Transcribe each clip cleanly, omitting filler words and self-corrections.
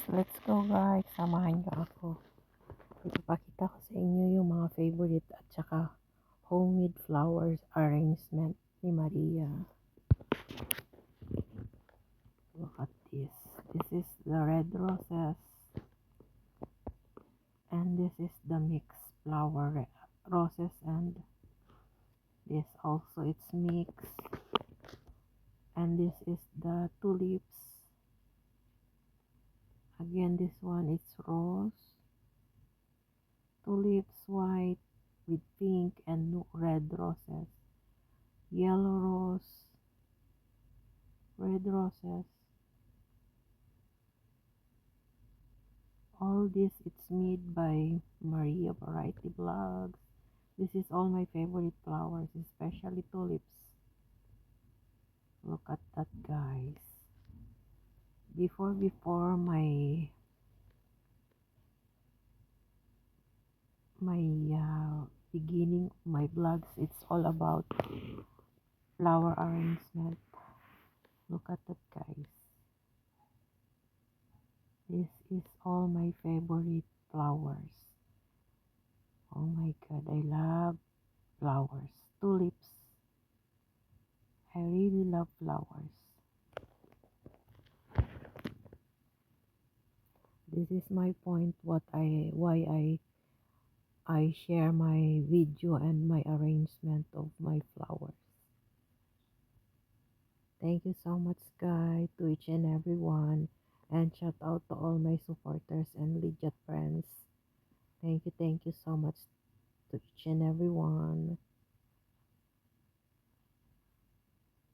Let's go guys, samahan niyo ako. Ipapakita ko sa inyo yung mga favorite at saka homemade flowers arrangement ni Maria. Look at this. This is the red roses. And this is the mixed flower roses, and this also it's mixed. And this is the tulips. Again, this one is rose. Tulips white with pink and red roses. Yellow rose. Red roses. All this it's made by Maria Variety Vlogs. This is all my favorite flowers, especially tulips. Look at that, guys. Before my beginning my vlogs, it's all about flower arrangement. Look at that, guys. This is all my favorite flowers. Oh my god, I love flowers. Tulips. I really love flowers. This is my point why I share my video and my arrangement of my flowers. Thank you so much, guys, to each and every one, and shout out to all my supporters and legit friends. Thank you so much to each and every one.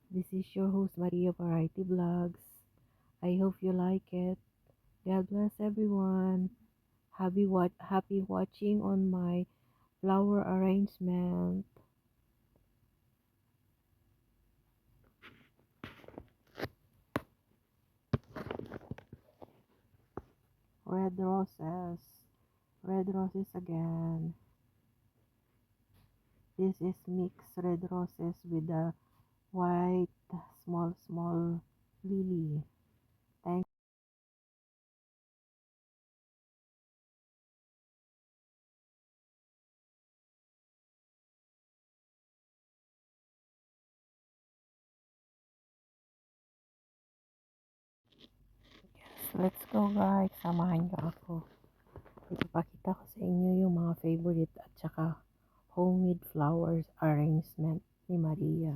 This is your host Maria Variety Vlogs. I hope you like it. God bless everyone. Happy watching on my flower arrangement. Red roses. Red roses again. This is mixed red roses with a white small lily. Thank Let's go guys, samahan niyo ako. Ipapakita ko sa inyo yung mga favorite at saka homemade flowers arrangement ni Maria.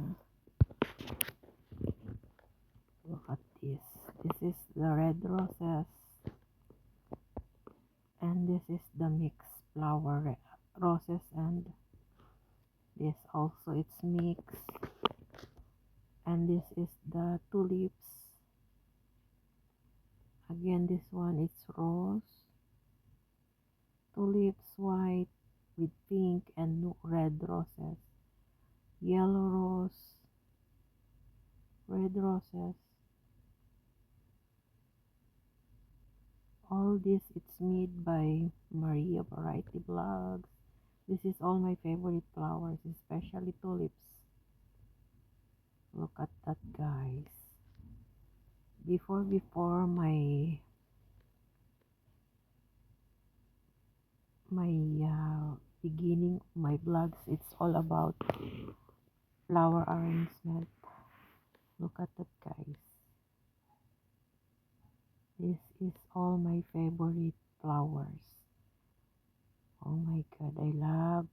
Look at this. This is the red roses. And this is the mixed flower roses, and this also it's mixed. And this is the tulips. Again, this one is rose. Tulips white with pink and red roses. Yellow rose. Red roses. All this it's made by Maria Variety Vlogs. This is all my favorite flowers, especially tulips. Look at that, guys. Before my beginning my vlogs, it's all about flower arrangement. Look at that, guys. This is all my favorite flowers. Oh my god, I love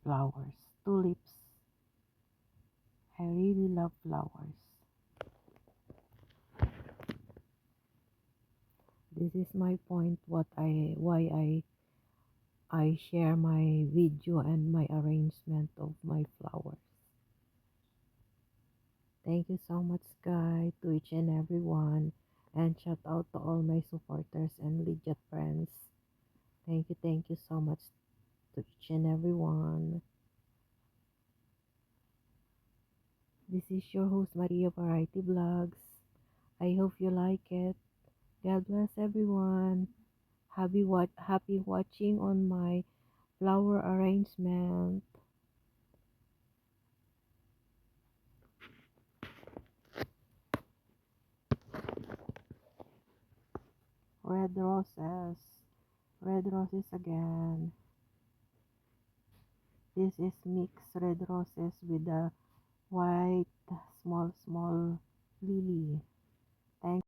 flowers. Tulips. I really love flowers. This is my point why I share my video and my arrangement of my flowers. Thank you so much, guys, to each and every one, and shout out to all my supporters and legit friends. Thank you so much to each and every one. This is your host Maria Variety Vlogs. I hope you like it. God bless everyone. Happy watching on my flower arrangement. red roses. Red roses again. This is mixed red roses with the white small lily. Thank